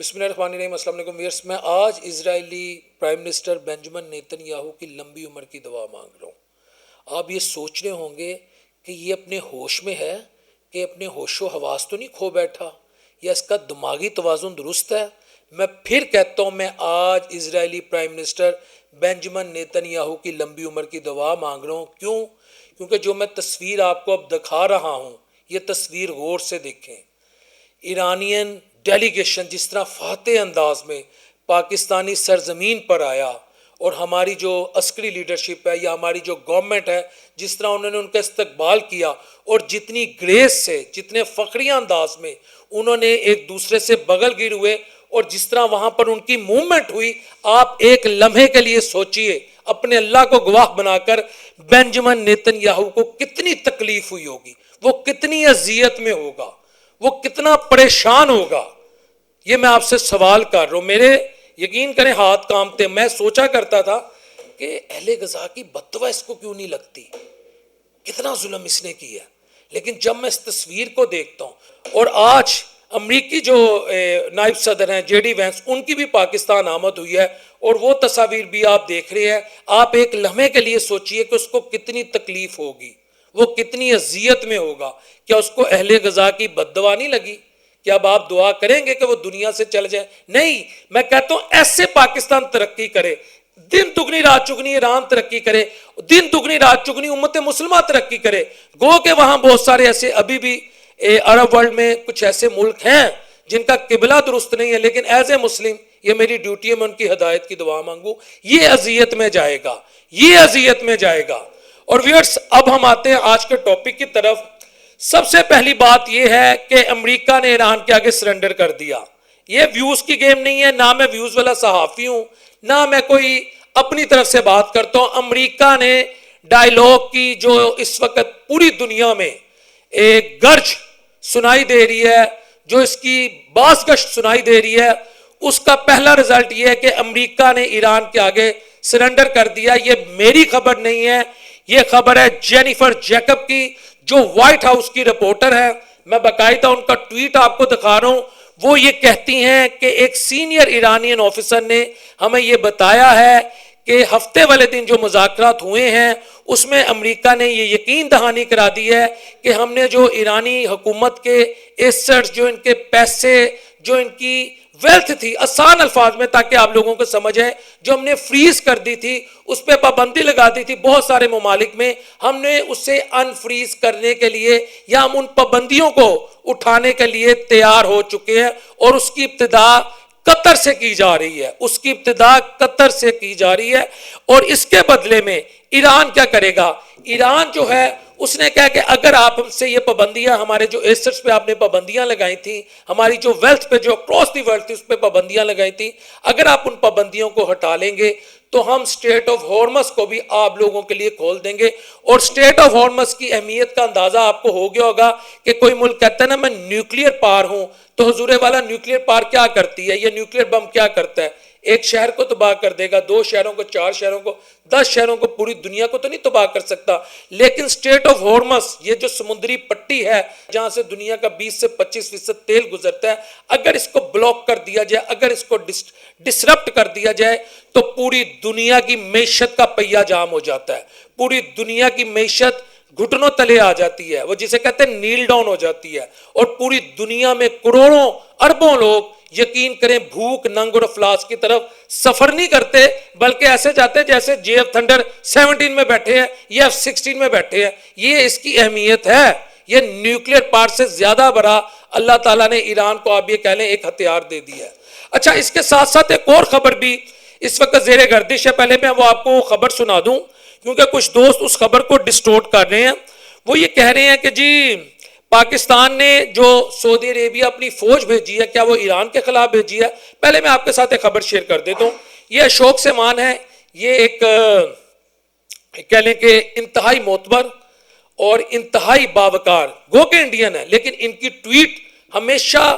بسم اللہ الرحمن الرحیم۔ السلام علیکم ویئرس، میں آج اسرائیلی prime minister Benjamin Netanyahu کی لمبی عمر کی دعا مانگ رہا ہوں۔ آپ یہ سوچ رہے ہوں گے کہ یہ اپنے ہوش میں ہے کہ اپنے ہوش و حواس تو نہیں کھو بیٹھا یا اس کا دماغی توازن درست ہے۔ میں پھر کہتا ہوں، میں آج اسرائیلی prime minister Benjamin Netanyahu کی لمبی عمر کی دعا مانگ رہا ہوں۔ کیونکہ جو میں تصویر آپ کو اب دکھا رہا ہوں، یہ تصویر غور سے دیکھیں۔ ایرانین ڈیلیگیشن جس طرح فاتح انداز میں پاکستانی سرزمین پر آیا، اور ہماری جو عسکری لیڈرشپ ہے یا ہماری جو گورنمنٹ ہے، جس طرح انہوں نے ان کا استقبال کیا اور جتنی گریس سے، جتنے فخریہ انداز میں انہوں نے ایک دوسرے سے بغل گر ہوئے، اور جس طرح وہاں پر ان کی موومنٹ ہوئی، آپ ایک لمحے کے لیے سوچئے، اپنے اللہ کو گواہ بنا کر، بینجمن نیتن یاہو کو کتنی تکلیف ہوئی ہوگی، وہ کتنی اذیت میں ہوگا، وہ کتنا پریشان ہوگا۔ یہ میں آپ سے سوال کر رہا ہوں، میرے یقین کریں ہاتھ کانپتے۔ میں سوچا کرتا تھا کہ اہل غزہ کی بددعا اس کو کیوں نہیں لگتی، کتنا ظلم اس نے کیا ہے۔ لیکن جب میں اس تصویر کو دیکھتا ہوں، اور آج امریکی جو نائب صدر ہیں جے ڈی وینس، ان کی بھی پاکستان آمد ہوئی ہے، اور وہ تصاویر بھی آپ دیکھ رہے ہیں، آپ ایک لمحے کے لیے سوچئے کہ اس کو کتنی تکلیف ہوگی، وہ کتنی اذیت میں ہوگا۔ کیا اس کو اہل غزہ کی بددعا نہیں لگی؟ کہ اب آپ دعا کریں گے کہ وہ دنیا سے چل جائے؟ نہیں، میں کہتا ہوں ایسے پاکستان ترقی کرے، دن دگنی رات چگنی ایران ترقی کرے، دن دگنی رات چگنی امت مسلمہ ترقی کرے۔ گو کہ وہاں بہت سارے ایسے ابھی بھی عرب ورلڈ میں کچھ ایسے ملک ہیں جن کا قبلہ درست نہیں ہے، لیکن ایز اے مسلم یہ میری ڈیوٹی ہے، میں ان کی ہدایت کی دعا مانگوں۔ یہ اذیت میں جائے گا، یہ اذیت میں جائے گا۔ اور ویورز، اب ہم آتے ہیں آج کے ٹاپک کی طرف۔ سب سے پہلی بات یہ ہے کہ امریکہ نے ایران کے آگے سرنڈر کر دیا۔ یہ ویوز کی گیم نہیں ہے، نہ میں ویوز والا صحافی ہوں، نہ میں کوئی اپنی طرف سے بات کرتا ہوں۔ امریکہ نے ڈائیلاگ کی جو اس وقت پوری دنیا میں ایک گرج سنائی دے رہی ہے، جو اس کی باز گشت سنائی دے رہی ہے، اس کا پہلا رزلٹ یہ ہے کہ امریکہ نے ایران کے آگے سرنڈر کر دیا۔ یہ میری خبر نہیں ہے، یہ خبر ہے جینیفر جیکب کی، جو وائٹ ہاؤس کی رپورٹر ہے۔ میں باقاعدہ ان کا ٹویٹ آپ کو دکھا رہا ہوں۔ وہ یہ کہتی ہیں کہ ایک سینئر ایرانین آفیسر نے ہمیں یہ بتایا ہے کہ ہفتے والے دن جو مذاکرات ہوئے ہیں، اس میں امریکہ نے یہ یقین دہانی کرا دی ہے کہ ہم نے جو ایرانی حکومت کے ایسٹس، جو ان کے پیسے، جو ان کی ویلتھ تھی، آسان الفاظ میں تاکہ آپ لوگوں کو سمجھ آئے، جو ہم نے فریز کر دی تھی، اس پہ پابندی لگا دی تھی بہت سارے ممالک میں، ہم نے اسے ان فریز کرنے کے لیے یا ہم ان پابندیوں کو اٹھانے کے لیے تیار ہو چکے ہیں، اور اس کی ابتدا قطر سے کی جا رہی ہے، اس کی ابتدا قطر سے کی جا رہی ہے۔ اور اس کے بدلے میں ایران کیا کرے گا؟ ایران جو ہے اس نے کہا کہ اگر آپ ہم سے یہ پابندیاں، ہمارے جو ایسٹس پہ آپ نے پابندیاں لگائی تھیں، ہماری جو ویلتھ پہ جو اکراس دی ورلڈ تھی اس پہ پابندیاں لگائی تھیں، اگر آپ ان پابندیوں کو ہٹا لیں گے تو ہم سٹیٹ آف ہارمز کو بھی آپ لوگوں کے لیے کھول دیں گے۔ اور سٹیٹ آف ہارمز کی اہمیت کا اندازہ آپ کو ہو گیا ہوگا کہ کوئی ملک کہتا ہے نا میں نیوکلیئر پاور ہوں، تو حضور والا نیوکلیئر پاور کیا کرتی ہے، یہ نیوکلیئر بم کیا کرتا ہے؟ ایک شہر کو تباہ کر دے گا، 2 شہروں کو، 4 شہروں کو، 10 شہروں کو، پوری دنیا کو تو نہیں تباہ کر سکتا۔ لیکن سٹیٹ آف ہارمز، یہ جو سمندری پٹی ہے جہاں سے دنیا کا 20 سے 25% تیل گزرتا ہے، اگر اس کو بلاک کر دیا جائے، اگر اس کو ڈسرپٹ کر دیا جائے تو پوری دنیا کی معیشت کا پہیہ جام ہو جاتا ہے، پوری دنیا کی معیشت گھٹنوں تلے آ جاتی ہے، وہ جسے کہتے ہیں نیل ڈاؤن ہو جاتی ہے، اور پوری دنیا میں کروڑوں اربوں لوگ یقین کریں بھوک، ننگ اور افلاس کی طرف سفر نہیں کرتے، بلکہ ایسے جاتے ہیں جیسے جے ایف تھنڈر 17 میں بیٹھے ہیں یا F-16 میں بیٹھے ہیں۔ یہ اس کی اہمیت ہے۔ یہ نیوکلیئر پاور سے زیادہ بڑا اللہ تعالیٰ نے ایران کو، آپ یہ کہہ لیں، ایک ہتھیار دے دیا ہے۔ اچھا، اس کے ساتھ ساتھ ایک اور خبر بھی اس وقت زیر گردش ہے، پہلے میں وہ آپ کو خبر سنا دوں کیونکہ کچھ دوست اس خبر کو ڈسٹورٹ کر رہے ہیں۔ وہ یہ کہہ رہے ہیں کہ جی پاکستان نے جو سعودی عربیہ اپنی فوج بھیجی ہے، کیا وہ ایران کے خلاف بھیجی ہے؟ پہلے میں آپ کے ساتھ ایک خبر شیئر کر دیتا ہوں۔ یہ اشوک سیمان ہے، یہ ایک کہہ لیں کہ انتہائی معتبر اور انتہائی باوقار، گو کہ انڈین ہے، لیکن ان کی ٹویٹ ہمیشہ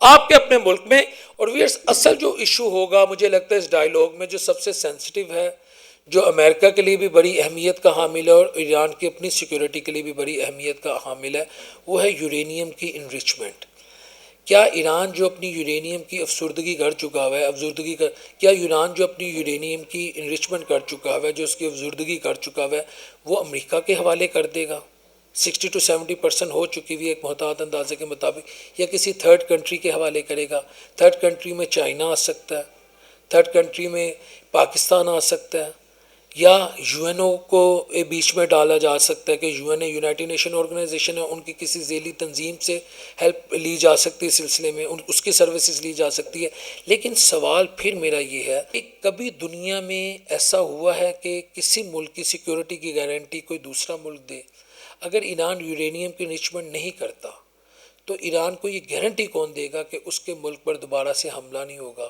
آپ کے اپنے ملک میں. اور ویئرس اصل جو ایشو ہوگا مجھے لگتا ہے اس ڈائیلاگ میں جو سب سے سینسٹیو ہے، جو امریکہ کے لیے بھی بڑی اہمیت کا حامل ہے اور ایران کی اپنی سیکیورٹی کے لیے بھی بڑی اہمیت کا حامل ہے، وہ ہے یورینیم کی انریچمنٹ. کیا ایران جو اپنی یورینیم کی افسردگی کر چکا ہوا ہے، کیا ایران جو اپنی یورینیم کی انریچمنٹ کر چکا ہوا ہے، جو اس کی افسردگی کر چکا ہوا ہے، وہ امریکہ کے حوالے کر دے گا؟ 60-70% ہو چکی ہوئی ایک محتاط اندازے کے مطابق، یا کسی تھرڈ کنٹری کے حوالے کرے گا؟ تھرڈ کنٹری میں چائنا آ سکتا ہے، تھرڈ کنٹری میں پاکستان آ سکتا ہے، یا یو این او کو بیچ میں ڈالا جا سکتا ہے کہ U N a United Nation Organization ہے، ان کی کسی ذیلی تنظیم سے ہیلپ لی جا سکتی ہے، سلسلے میں اس کی سروسز لی جا سکتی ہے. لیکن سوال پھر میرا یہ ہے کہ کبھی دنیا میں ایسا ہوا ہے کہ کسی ملک کی سیکیورٹی کی گارنٹی کوئی دوسرا ملک دے؟ اگر ایران یورینیم کی انریچمنٹ نہیں کرتا تو ایران کو یہ گارنٹی کون دے گا کہ اس کے ملک پر دوبارہ سے حملہ نہیں ہوگا؟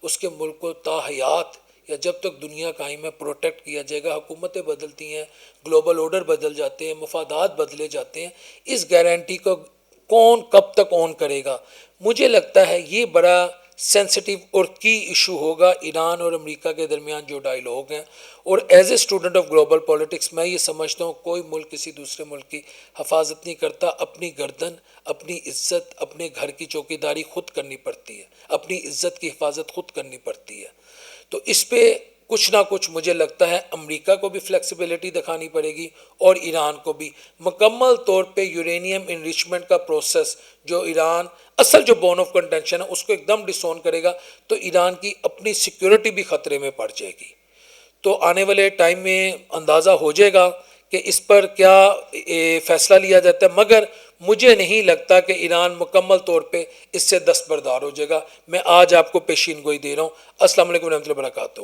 اس کے ملک کو تا حیات یا جب تک دنیا قائم ہے پروٹیکٹ کیا جائے گا؟ حکومتیں بدلتی ہیں، گلوبل آرڈر بدل جاتے ہیں، مفادات بدلے جاتے ہیں، اس گارنٹی کو کون کب تک آن کرے گا؟ مجھے لگتا ہے یہ بڑا سینسٹیو اور کی ایشو ہوگا ایران اور امریکہ کے درمیان جو ڈائیلاگ ہیں. اور as a student of global politics میں یہ سمجھتا ہوں کوئی ملک کسی دوسرے ملک کی حفاظت نہیں کرتا، اپنی گردن، اپنی عزت، اپنے گھر کی چوکیداری خود کرنی پڑتی ہے، اپنی عزت کی حفاظت خود کرنی پڑتی ہے. تو اس پہ کچھ نہ کچھ مجھے لگتا ہے امریکہ کو بھی فلیکسیبلٹی دکھانی پڑے گی اور ایران کو بھی. مکمل طور پہ یورینیم انریچمنٹ کا پروسیس جو ایران اصل جو بون آف کنٹینشن ہے اس کو ایک دم ڈس آن کرے گا تو ایران کی اپنی سیکیورٹی بھی خطرے میں پڑ جائے گی. تو آنے والے ٹائم میں اندازہ ہو جائے گا کہ اس پر کیا فیصلہ لیا جاتا ہے، مگر مجھے نہیں لگتا کہ ایران مکمل طور پہ اس سے دستبردار ہو جائے گا. میں آج آپ کو پیشین گوئی دے رہا ہوں. السلام علیکم ورحمۃ اللہ وبرکاتہ.